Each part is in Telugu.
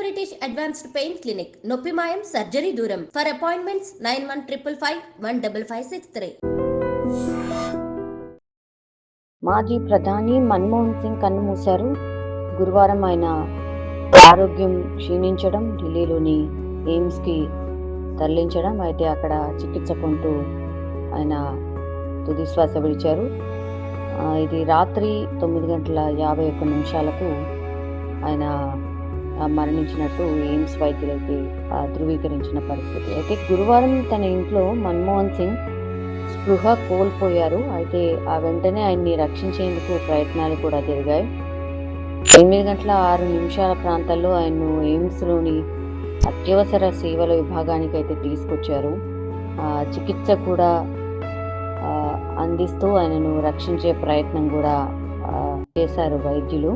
బ్రిటిష్ అడ్వాన్స్డ్ పెయిన్ క్లినిక్, నొప్పి మాయం, సర్జరీ దూరం. For appointments 9155515563. మాజీ ప్రధాని మన్మోహన్ సింగ్ కన్నుమూశారు. గురువారం ఆయన ఆరోగ్యం క్షీణించడం, ఢిల్లీలోని ఎయిమ్స్కి తరలించడం, అయితే అక్కడ చికిత్స పొందుతూ ఆయన తుదిశ్వాస విడిచారు. ఇది రాత్రి 9:51 ఆయన మరణించినట్టు ఎయిమ్స్ వైద్యులైతే ధృవీకరించిన పరిస్థితి. అయితే గురువారం తన ఇంట్లో మన్మోహన్ సింగ్ స్పృహ కోల్పోయారు. అయితే ఆ వెంటనే ఆయన్ని రక్షించేందుకు ప్రయత్నాలు కూడా జరిగాయి. 8:06 ప్రాంతాల్లో ఆయన్ను ఎయిమ్స్లోని అత్యవసర సేవల విభాగానికి అయితే తీసుకొచ్చారు. చికిత్స కూడా అందిస్తూ ఆయనను రక్షించే ప్రయత్నం కూడా చేశారు వైద్యులు.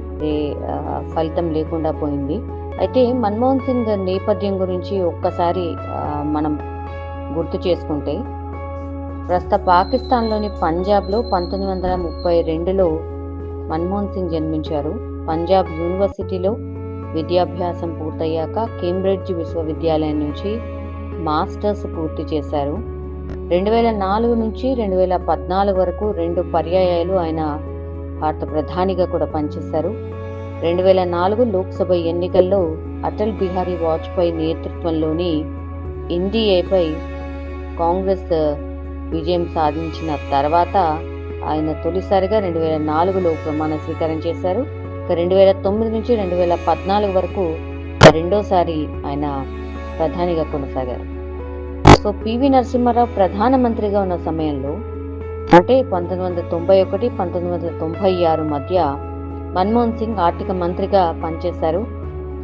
ఫలితం లేకుండా పోయింది. అయితే మన్మోహన్ సింగ్ నేపథ్యం గురించి ఒక్కసారి మనం గుర్తు చేసుకుంటే, ప్రస్తుత పాకిస్తాన్లోని పంజాబ్లో 1932లో మన్మోహన్ సింగ్ జన్మించారు. పంజాబ్ యూనివర్సిటీలో విద్యాభ్యాసం పూర్తయ్యాక కేంబ్రిడ్జ్ విశ్వవిద్యాలయం నుంచి మాస్టర్స్ పూర్తి చేశారు. 2004 నుంచి 2014 వరకు 2 పర్యాయాలు ఆయన భారత ప్రధానిగా కూడా పనిచేశారు. 2004 లోక్సభ ఎన్నికల్లో అటల్ బిహారీ వాజ్పేయి నేతృత్వంలోని ఎన్డీఏపై కాంగ్రెస్ విజయం సాధించిన తర్వాత ఆయన తొలిసారిగా 2004లో ప్రమాణ స్వీకారం చేశారు. 2009 నుంచి 2014 వరకు రెండోసారి ఆయన ప్రధానిగా కొనసాగారు. సో పివి నరసింహారావు ప్రధానమంత్రిగా ఉన్న సమయంలో, అంటే 1991, 1996 మధ్య మన్మోహన్ సింగ్ ఆర్థిక మంత్రిగా పనిచేశారు.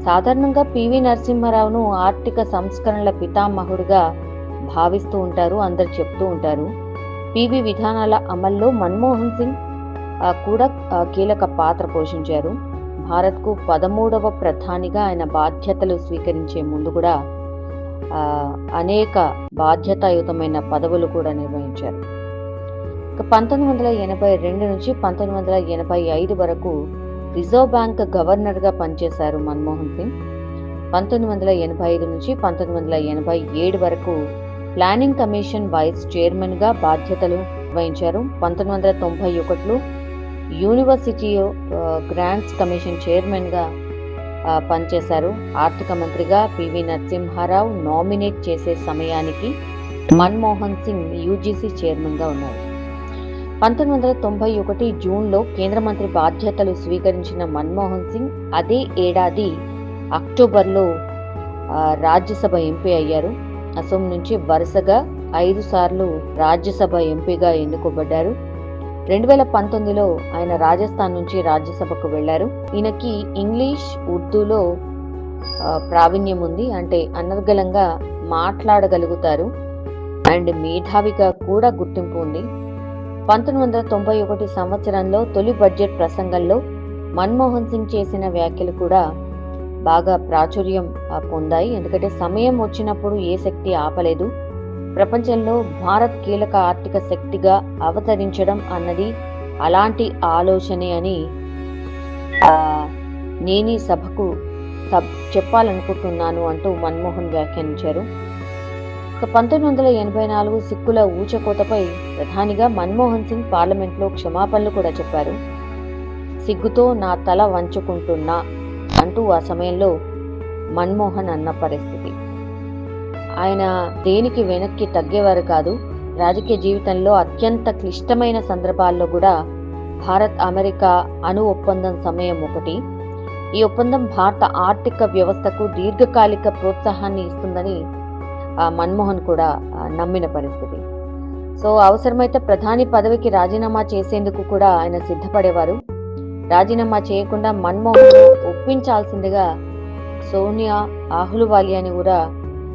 సాధారణంగా పివి నరసింహారావును ఆర్థిక సంస్కరణల పితామహుడిగా భావిస్తూ ఉంటారు, అందరు చెప్తూ ఉంటారు. పివి విధానాల అమల్లో మన్మోహన్ సింగ్ కూడా కీలక పాత్ర పోషించారు. భారత్కు 13వ ప్రధానిగా ఆయన బాధ్యతలు స్వీకరించే ముందు కూడా అనేక బాధ్యతాయుతమైన పదవులు కూడా నిర్వహించారు. 1982 నుంచి 1985 వరకు రిజర్వ్ బ్యాంక్ గవర్నర్గా పనిచేశారు మన్మోహన్ సింగ్. 1985 నుంచి 1987 వరకు ప్లానింగ్ కమిషన్ వైస్ చైర్మన్గా బాధ్యతలు నిర్వహించారు. 1991లో యూనివర్సిటీ గ్రాంట్స్ కమిషన్ చైర్మన్గా పనిచేశారు. ఆర్థిక మంత్రిగా పివి నరసింహారావు నామినేట్ చేసే సమయానికి మన్మోహన్ సింగ్ యూజీసీ చైర్మన్గా ఉన్నారు. 1991 జూన్లో కేంద్ర మంత్రి బాధ్యతలు స్వీకరించిన మన్మోహన్ సింగ్ అదే ఏడాది అక్టోబర్లో రాజ్యసభ ఎంపీ అయ్యారు. అసోం నుంచి వరుసగా 5 సార్లు రాజ్యసభ ఎంపీగా ఎన్నుకోబడ్డారు. 2019లో ఆయన రాజస్థాన్ నుంచి రాజ్యసభకు వెళ్లారు. ఈయనకి ఇంగ్లీష్, ఉర్దూలో ప్రావీణ్యం ఉంది, అంటే అనర్గళంగా మాట్లాడగలుగుతారు అండ్ మేధావిగా కూడా గుర్తింపు ఉంది. 1991 సంవత్సరంలో తొలి బడ్జెట్ ప్రసంగంలో మన్మోహన్ సింగ్ చేసిన వ్యాఖ్యలు కూడా బాగా ప్రాచుర్యం పొందాయి. ఎందుకంటే సమయం వచ్చినప్పుడు ఏ శక్తి ఆపలేదు, ప్రపంచంలో భారత్ కీలక ఆర్థిక శక్తిగా అవతరించడం అన్నది అలాంటి ఆలోచనే అని నేనీ సభకు చెప్పాలనుకుంటున్నాను అంటూ మన్మోహన్ వ్యాఖ్యానించారు. 1984 సిక్కుల ఊచకోతపై ప్రధానిగా మన్మోహన్ సింగ్ పార్లమెంట్లో క్షమాపణలు కూడా చెప్పారు. సిగ్గుతో నా తల వంచుకుంటున్నా అంటూ ఆ సమయంలో మన్మోహన్ అన్న పరిస్థితి. ఆయన దేనికి వెనక్కి తగ్గేవారు కాదు. రాజకీయ జీవితంలో అత్యంత క్లిష్టమైన సందర్భాల్లో కూడా భారత్ అమెరికా అణు ఒప్పందం సమయం ఒకటి. ఈ ఒప్పందం భారత ఆర్థిక వ్యవస్థకు దీర్ఘకాలిక ప్రోత్సాహాన్ని ఇస్తుందని మన్మోహన్ కూడా నమ్మిన పరిస్థితి. సో అవసరమైతే ప్రధాని పదవికి రాజీనామా చేసేందుకు కూడా ఆయన సిద్ధపడేవారు. రాజీనామా చేయకుండా మన్మోహన్ ఒప్పించాల్సిందిగా సోనియా అహ్లూవాలియాని కూడా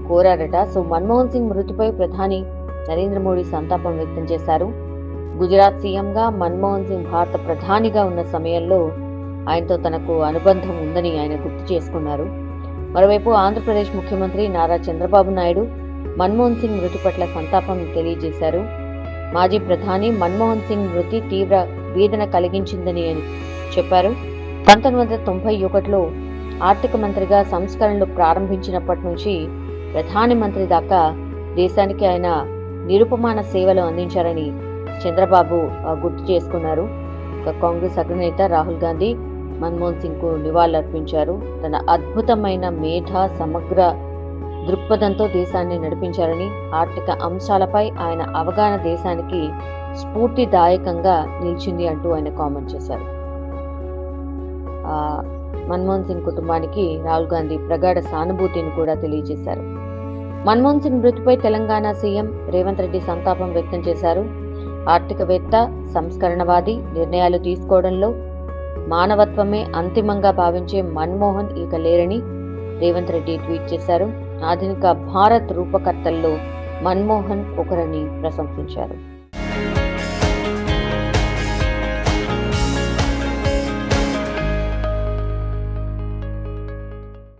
కోరారట. సో మన్మోహన్ సింగ్ మృతిపై ప్రధాని నరేంద్ర మోడీ సంతాపం వ్యక్తం చేశారు. గుజరాత్ సీఎంగా మన్మోహన్ సింగ్ భారత ప్రధానిగా ఉన్న సమయంలో ఆయనతో తనకు అనుబంధం ఉందని ఆయన గుర్తు చేసుకున్నారు. మరోవైపు ఆంధ్రప్రదేశ్ ముఖ్యమంత్రి నారా చంద్రబాబు నాయుడు మన్మోహన్ సింగ్ మృతి పట్ల సంతాపం తెలియజేశారు. మాజీ ప్రధాని మన్మోహన్ సింగ్ మృతి తీవ్ర వేదన కలిగించిందని చెప్పారు. 1991లో ఆర్థిక మంత్రిగా సంస్కరణలు ప్రారంభించినప్పటి నుంచి ప్రధాని మంత్రి దాకా దేశానికి ఆయన నిరుపమాన సేవలు అందించారని చంద్రబాబు గుర్తు చేసుకున్నారు. కాంగ్రెస్ అగ్రనేత రాహుల్ గాంధీ మన్మోహన్ సింగ్ కు నివాళులర్పించారు. తన అద్భుతమైన మేధా సమగ్ర దృక్పథంతో దేశాన్ని నడిపించారని, ఆర్థిక అంశాలపై ఆయన అవగాహన దేశానికి స్ఫూర్తిదాయకంగా నిలిచింది అంటూ ఆయన కామెంట్ చేశారు. మన్మోహన్ సింగ్ కుటుంబానికి రాహుల్ గాంధీ ప్రగాఢ సానుభూతిని కూడా తెలియజేశారు. మన్మోహన్ సింగ్ మృతిపై తెలంగాణ సీఎం రేవంత్ రెడ్డి సంతాపం వ్యక్తం చేశారు. ఆర్థికవేత్త, సంస్కరణవాది, నిర్ణయాలు తీసుకోవడంలో మానవత్వమే అంతిమంగా భావించే మన్మోహన్ ఇక లేరని రేవంత్ రెడ్డి ట్వీట్ చేశారు. ఆధునిక భారత్ రూపకర్తల్లో మన్మోహన్ ఒకరని ప్రశంసించారు.